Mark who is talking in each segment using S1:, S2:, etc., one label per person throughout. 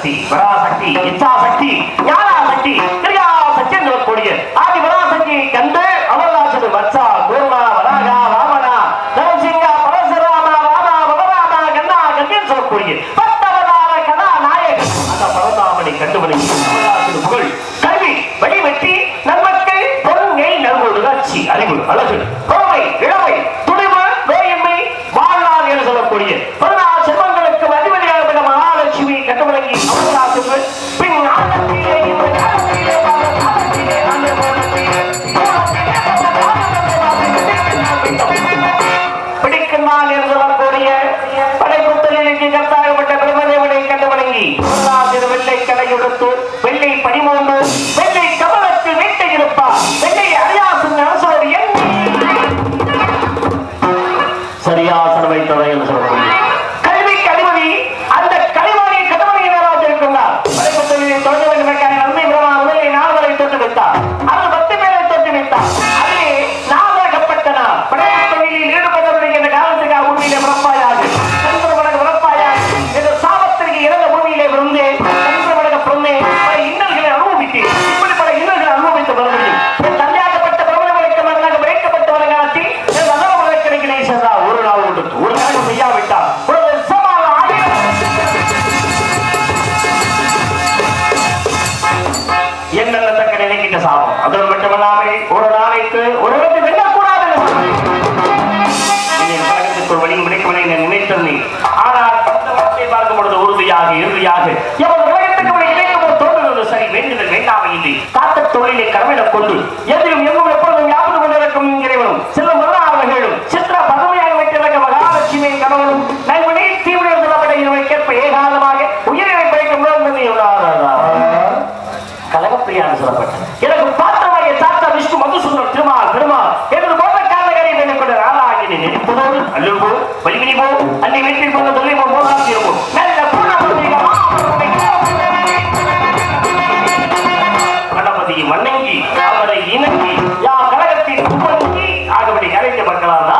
S1: சக்தி, பராசக்தி, இச்சாசக்தி, ஞானாசக்தி, கிரியாசக்தி என்று கூடிய ஆதி பராசக்தியை கண்டு அமர்நாசது வத்சா, கூர்மா, வராகா, வாமனா, நரசிங்கா, பரசுராமா, ராமா, பவராமா, கண்ணா, கண்ணன் சொல்லக்கூடிய பத்தவதார கதாநாயகன் அந்த பரந்தாமனை கண்டுபிடி அமர்நாசது புகழ் கல்வி வழிவெட்டி நன்மக்கள் பொருங்கை நல்கொழுகாட்சி அறிவு அழகு கோவை இளமை துணிவு நோயின்மை வாழ்நாள் என்று சொல்லக்கூடிய 16 செல்வங்களுக்கு அதிபதியாக மகாலட்சுமி கண்டுவிளங்கி அமர்நாசுக்கு பின் பிடிக்கின்றான் என்று சொல்லக்கூடிய படைப்புத்தலிற்கு கர்த்தாகப்பட்ட பிரம்மதேவனை கண்டுவிளங்கி அமர்நாசின் வெள்ளை கலையெடுத்து வெள்ளை பனிமூன்று வெள்ளை கமலத்தில் வீட்டை இருப்பார் வெள்ளை அரியாசின் அரசோடு சரியாசன வைத்ததை என்று சொல்லக்கூடிய கல்விக்கு அதிபதி அந்த கலைவாணி கடவுளையினராக இருக்கின்றார் படைப்புத்தலினை தொடங்க வேண்டும் நன்மை பிரமா முதலை 4 வரை தொட்டு வைத்தார் அது 10 பேரை தொட்டு வைத்தார் அதிலே நாகப்பட்டனார் படைப்புத்தொழிலில் ஈடுபட்டவர்கள் என்ற காலத்துக்காக பூமியிலே பிறப்பாயாக சந்திரமடக பிறப்பாயாக என்ற சாபத்திற்கு இறந்த பூமியிலே பிறந்தே சந்திரமடக பிறந்தே இன்னல்களை அனுபவித்தேன் இப்படிப்பட்ட இன்னல்களை அனுபவித்து வர முடியும் தந்தையாக்கப்பட்ட பிரபலங்களுக்கு மகனாக விளைக்கப்பட்ட வருங்காலத்தில் கிடைக்கிறே சென்றார் ஒரு நாள் கொடுத்து ஒரு நாள் செய்யாவிட்டார் என்னென்ன தக்க நினைக்கின்ற சாபம் அதோடு மட்டுமல்லாமல் ஒரு நாளைக்கு ஒரு வெல்லக்கூடாது வழியும் விளைக்கவனை நினைத்தேன் ஆனால் பார்க்கும் பொழுது உறுதியாக இறுதியாக எவ்வளவு உலகத்துக்கு இணைக்கும் தோன்றுவது சரி வேண்டுதல் வேண்டாமை இல்லை காத்த தொழிலை கடமையிடக் கொண்டு எதிலும் எங்கும் எப்பொழுதும் யாவது கொண்டிருக்கும் இறைவனும் செல்லும் முதலாளர்களும் சித்திர பதவியாக வைத்திருக்க மகாலட்சுமியின் கணவனும் நல்வழி தீவிர சொல்லப்பட்ட ஏகாதமாக உயிரினை படைக்கும் கலகப்பிரியான்னு சொல்லப்பட்ட எனக்கு பாத்திரமாக சாத்தா விஷ்ணு மதுசூதன் திருமால் பெருமாள் என்று போன்ற காரணங்களை கொண்ட ராதாகினை நெருப்பதோடு அல்லுவோ வலிமினிவோ அன்னை வீட்டில் கொண்டு தொழில்வோ போதாசியமோ நல்ல கணபதியை வணங்கி அவரை இணங்கி யா கழகத்தின் உபங்கி ஆகபடி கரைக்க மக்களால்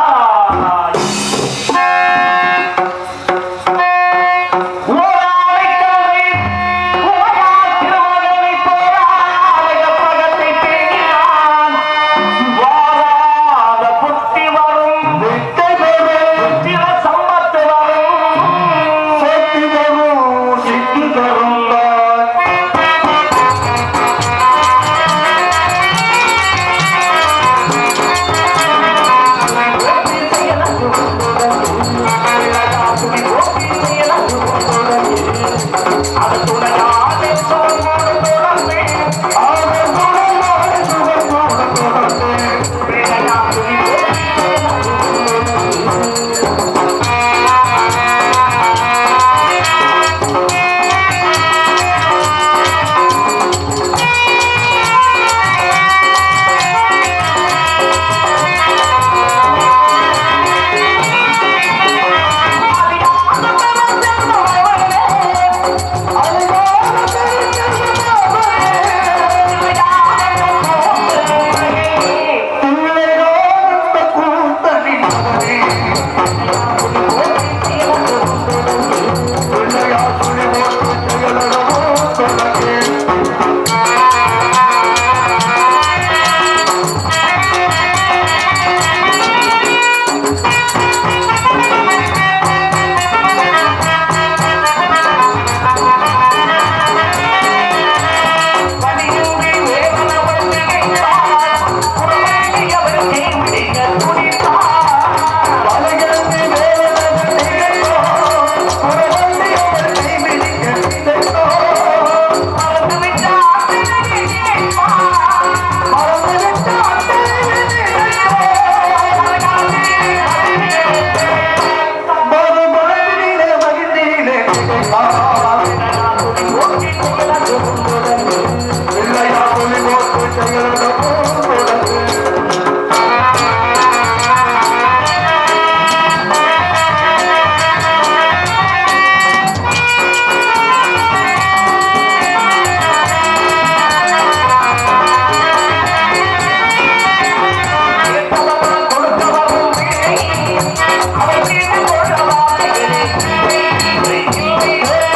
S2: Hey!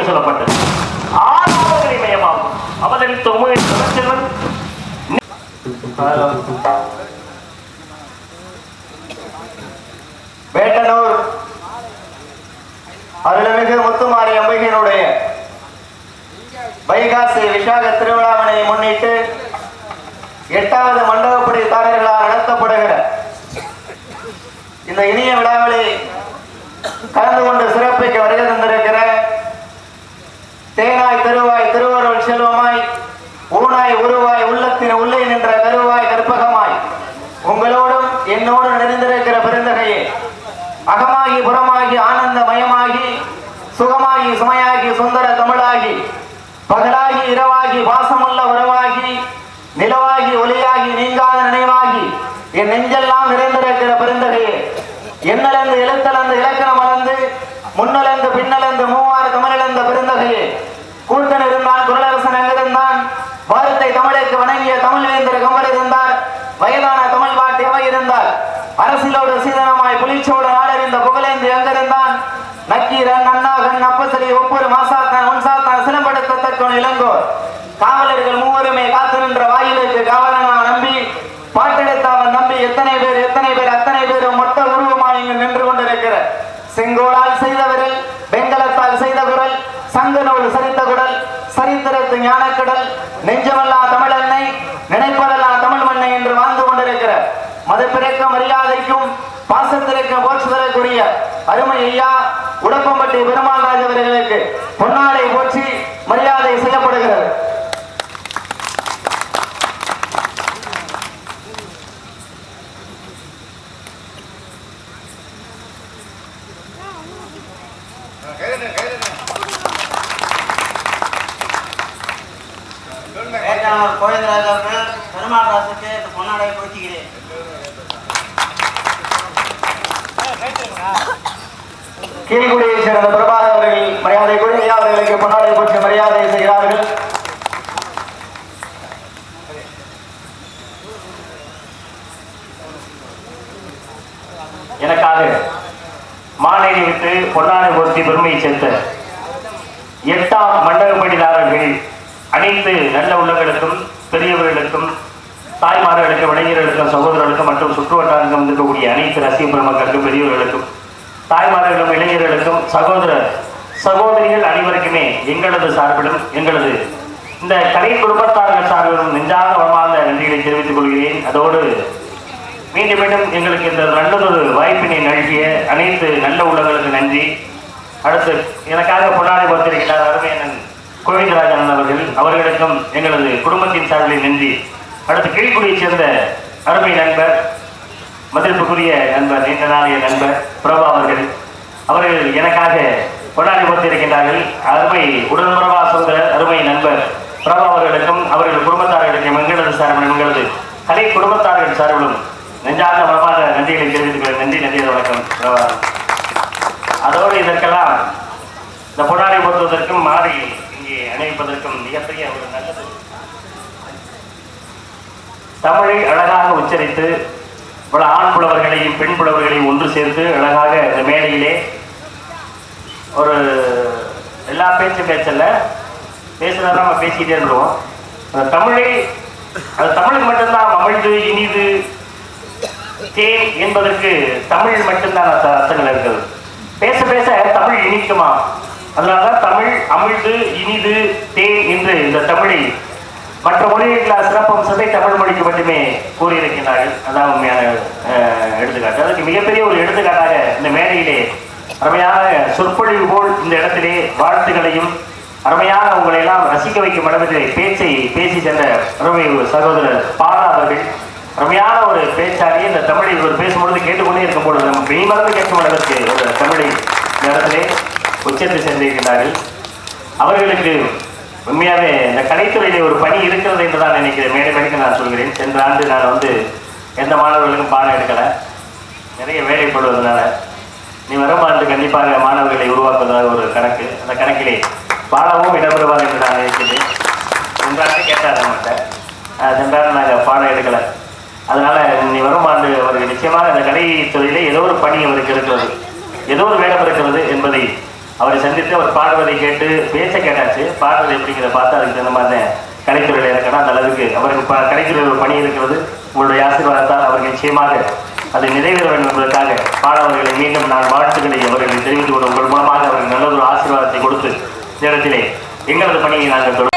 S1: சொல்லப்பட்டது ஆறாவது மயமாகும் அவதரித்த உமயன்
S2: வேட்டனூர் அருள்மிகு முத்துமாரி அம்பிகையினுடைய வைகாசி விசாக திருவிழாவினை முன்னிட்டு 8வது மண்டபப்படி தாரர்களால் நடத்தப்படுகிற இந்த இனிய விழாவிலே கலந்து கொண்டு சிறப்பிக்க வருகை தந்திருக்கிற தேனாய் திருவாய் திருவருள் செல்வமாய் ஊனாய் உருவாய் உள்ளத்தின் உள்ளே நின்ற கருவாய் கற்பகமாய் உங்களோடும் என்னோடும் நிறைந்திருக்கிற பெருந்தகையே அகமாகி புறமாகி ஆனந்தமயமாகி சுகமாகி சுமையாகி சுந்தர தமிழாகி பகலாகி இரவாகி பாசமுள்ள உறவாகி நிலவாகி ஒளியாகி நீங்காத நினைவாகி என் நெஞ்செல்லாம் நிறைந்திருக்கிற பெருந்தகையே எண்ணலந்து எழுத்தலந்து இலக்கணம் அளந்து முன்னலந்து பின்னலந்து மூவாறு தமிழந்த பெருந்தகையே கூட்டன் இருந்தான் குரலரசன் எங்கிருந்தான் வார்த்தை தமிழுக்கு வணங்கிய தமிழ் வேந்தர் கமல் இருந்தார் வயதான தமிழ் பாட்டி அவை இருந்தார் அரசியலோடு சீதனமாய் புலிச்சோடு நாடறிந்த புகழேந்து எங்கிருந்தான் நக்கீரன் நன்னாகன் அப்பசலி ஒவ்வொரு மாசாத்தான் ஒன்சாத்தான் சிலம்படுத்தத்தக்கவன் இளங்கோர் காவலர்கள் மூவருமே காத்து நின்ற வாயிலுக்கு காவலனா நம்பி பாட்டெடுத்தவன் நம்பி எத்தனை பேர் அத்தனை பேரும் மொத்த உருவமாய் இங்கு நின்று கொண்டிருக்கிற செங்கோலால் செய்த விரல் வெங்கலத்தால் செய்த குரல் சங்கநூல் சரித்த குடல் சரித்திரத்து ஞானக்கடல் நெஞ்சமல்லா தமிழன்னை நினைப்பதல்லா தமிழ் மண்ணை என்று வாழ்ந்து கொண்டிருக்கிற மதப்பிறக்க மரியாதைக்கும் பாசத்திற்கும் போற்றுதலுக்குரிய அருமை ஐயா உடப்பம்பட்டி பெருமாள் ராஜ் அவர்களுக்கு பொன்னாடை போற்றி மரியாதை செய்யப்படுகிறது. கோவிந்தராஜ் அவர்கள் பெருமாள் ராஜுக்கு பொன்னாடையை போற்றிக்கிறேன். கீழ்குடியை சேர்ந்த பிரபாத் அவர்கள் மரியாதை குழுமையா அவர்களுக்கு பொன்னாடை போற்றி மரியாதை செய்கிறார்கள்.
S1: எனக்காக மாலையை விட்டு பொன்னாடை போற்றி பெருமையை சேர்த்த 8ஆம் மண்டபப்படிதாரர்கள் அனைத்து நல்ல உள்ளங்களுக்கும் பெரியவர்களுக்கும் தாய்மார்களுக்கும் இளைஞர்களுக்கும் சகோதரர்களுக்கும் மற்றும் சுற்றுவட்டாரங்களுக்கும் இருக்கக்கூடிய அனைத்து ரசிக பெருமக்களுக்கும் பெரியவர்களுக்கும் தாய்மார்களுக்கும் இளைஞர்களுக்கும் சகோதரிகள் அனைவருக்குமே எங்களது சார்பிலும் எங்களது இந்த கலை குடும்பத்தார்கள் சார்பிலும் நெஞ்சாக வளமார்ந்த நன்றிகளை தெரிவித்துக் கொள்கிறேன். அதோடு மீண்டும் மீண்டும் எங்களுக்கு இந்த நல்லதொரு வாய்ப்பினை நல்கிய அனைத்து நல்ல உள்ளங்களுக்கு நன்றி. அடுத்து எனக்காக பொன்னாடை போட்டிருக்கிறார் அருமையண்ணன் கோவிந்தராஜன் அவர்களுக்கும் எங்களது குடும்பத்தின் சார்பில் நன்றி. அடுத்து கீழ்குடியைச் சேர்ந்த அருமை நண்பர் மதிப்புக்குரிய நண்பர் நீண்ட நாளைய நண்பர் பிரபா அவர்கள் எனக்காக பொன்னாடை போட்டிருக்கின்றார்கள். அருமை உடன்பிறவா சொந்த அருமை நண்பர் பிரபா அவர்களுக்கும் அவர்கள் குடும்பத்தார்களுக்கும் எங்களது சார்பிலும் எங்களது கலை குடும்பத்தார்கள் சார்பிலும் நெஞ்சார்ந்த மனமாக நன்றிகளை தெரிவித்துக் நன்றி வணக்கம் பிரபா. அதோடு இதற்கெல்லாம் இந்த பொன்னாடை போற்றுவதற்கும் மாறி இங்கே அணிவிப்பதற்கும் மிகப்பெரிய ஒரு நல்லது தமிழை அழகாக உச்சரித்து பல ஆண் புலவர்களையும் பெண் புலவர்களையும் ஒன்று சேர்த்து அழகாக இந்த மேடையிலே ஒரு எல்லா பேச்சல்ல பேசுறதா நம்ம பேசிக்கிட்டே இருக்கிறோம். தமிழை அது தமிழுக்கு மட்டும்தான் அமிழ்து இனிது தேன் என்பதற்கு தமிழ் மட்டும்தான் அர்த்தங்கள் இருக்குது. பேச பேச தமிழ் இனிக்குமா, அதனாலதான் தமிழ் அமிழ்து இனிது தேன் என்று இந்த தமிழை மற்ற மொழிகளால் சிறப்பம்சத்தை தமிழ் மொழிக்கு மட்டுமே கூறியிருக்கிறார்கள். அதான் உண்மையான எடுத்துக்காட்டு. அதுக்கு மிகப்பெரிய ஒரு எடுத்துக்காட்டாக இந்த மேடையிலே அருமையான சொற்பொழிவு போல் இந்த இடத்திலே வாழ்த்துக்களையும் அருமையான உங்களை எல்லாம் ரசிக்க வைக்கும் அளவிலே பேச்சை பேசி சென்ற அருமை சகோதரர் பாலா அவர்கள் அருமையான ஒரு பேச்சாளி. இந்த தமிழை இவர் பேசும்பொழுது கேட்டுக்கொண்டே இருக்கும் பொழுது நம்ம மெய்மறந்து கேட்கும் அளவிற்கு ஒரு தமிழை இந்த இடத்திலே உச்சத்தை சென்றிருக்கிறார்கள். அவர்களுக்கு உண்மையாகவே இந்த கலைத்துறையிலே ஒரு பணி இருக்கிறது என்று தான் நினைக்கிறேன். மேடை மேடைக்கு நான் சொல்கிறேன். சென்ற ஆண்டு நான் எந்த மாணவர்களுக்கும் பாடம் எடுக்கலை. நிறைய வேலைப்படுவதனால நீ வரும் ஆண்டு கண்டிப்பாக மாணவர்களை உருவாக்குவதாக ஒரு கணக்கு. அந்த கணக்கிலே பாடமும் இடம்பெறுவார் என்று நான் நினைக்கிறேன். சென்ற ஆண்டு கேட்டார் நம்மகிட்ட. சென்ற ஆண்டு நாங்கள் பாடம் எடுக்கலை. அதனால நீ வரும் ஆண்டு அவருக்கு நிச்சயமாக அந்த கலைத்துறையிலே ஏதோ ஒரு பணி அவருக்கு இருக்கிறது, ஏதோ ஒரு வேலை இருக்கிறது என்பதை அவரை சந்தித்து அவர் பாடுவதை கேட்டு பேச்ச கேட்டாச்சு. பாடுறது எப்படிங்கிறத பார்த்து அதுக்கு தகுந்த மாதிரி கலைத்துறையில் இருக்கணும். அந்த அளவுக்கு அவருக்கு கலைத்துறையில் ஒரு பணி இருக்கிறது. உங்களுடைய ஆசீர்வாதத்தால் அவருக்கு நிச்சயமாக அதை நிறைவேற வேண்டும் என்பதற்காக பாடவர்களை மீண்டும் நான் வாழ்த்துக்களை அவர்களை தெரிவித்துக் கொண்டு உங்கள் மூலமாக அவர்கள் நல்ல ஒரு ஆசீர்வாதத்தை கொடுத்து இந்த இடத்திலே எங்களது பணியை நாங்கள் தொடர்ந்து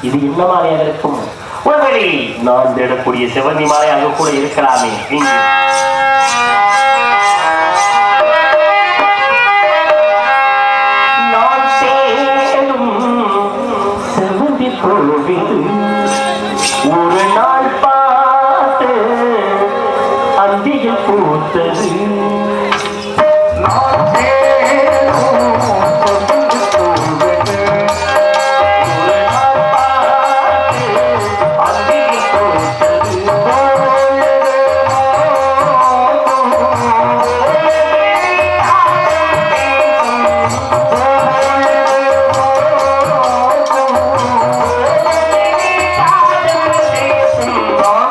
S1: இது என்ன மாலையாக இருக்கும்? ஒருவேளை நான் தேடக்கூடிய செவந்தி மாலையாக கூட இருக்கலாமே. நான் தேடும் செவந்தி கோவில் ஒரு நாள் பார்த்து அந்தியில் பூத்தது.
S2: Oh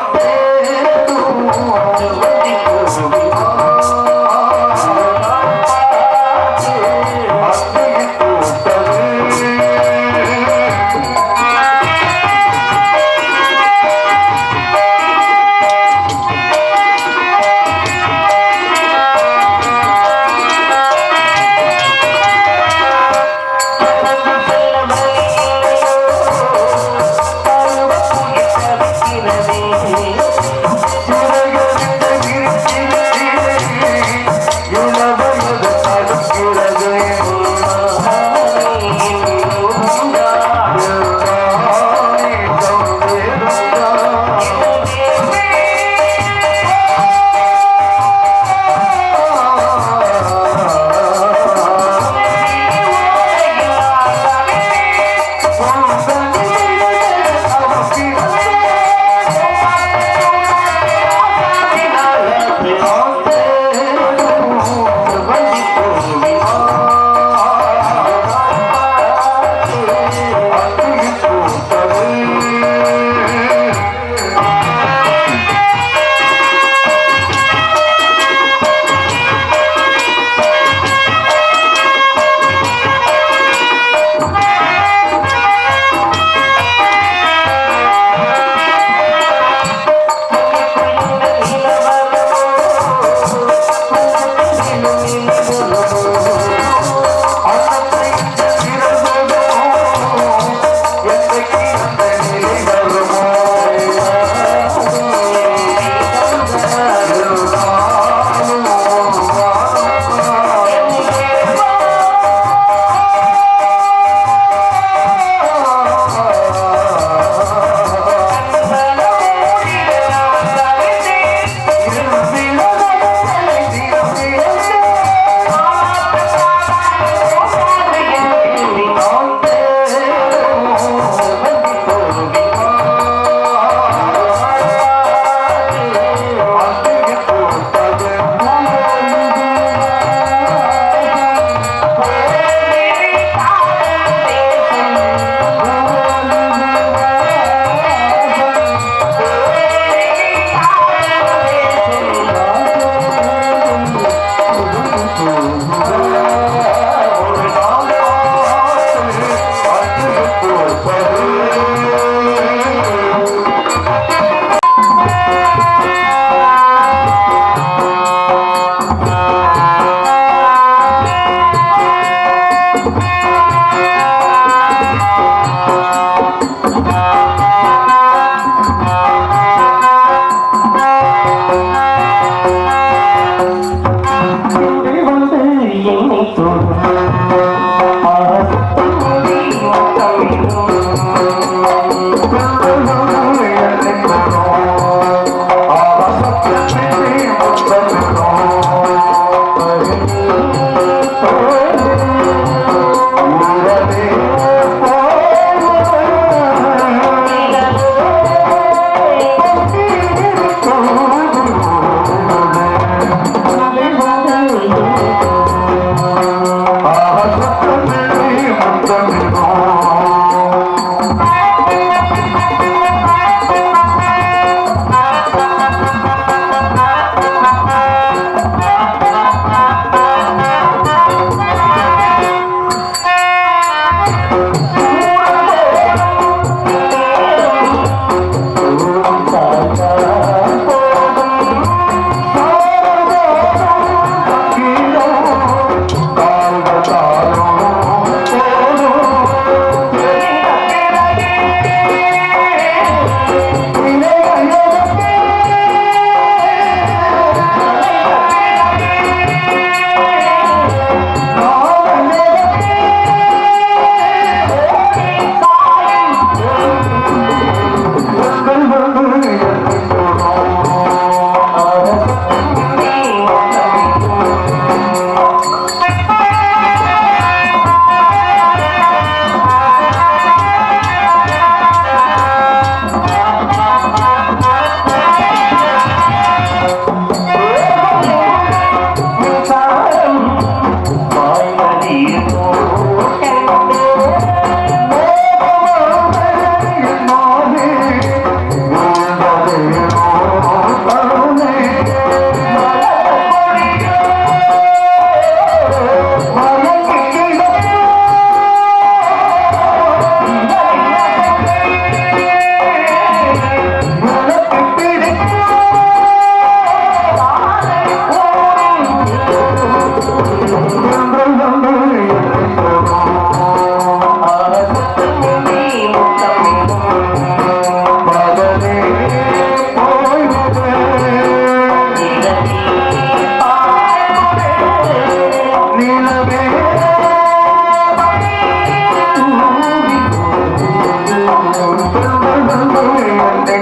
S2: Thank you.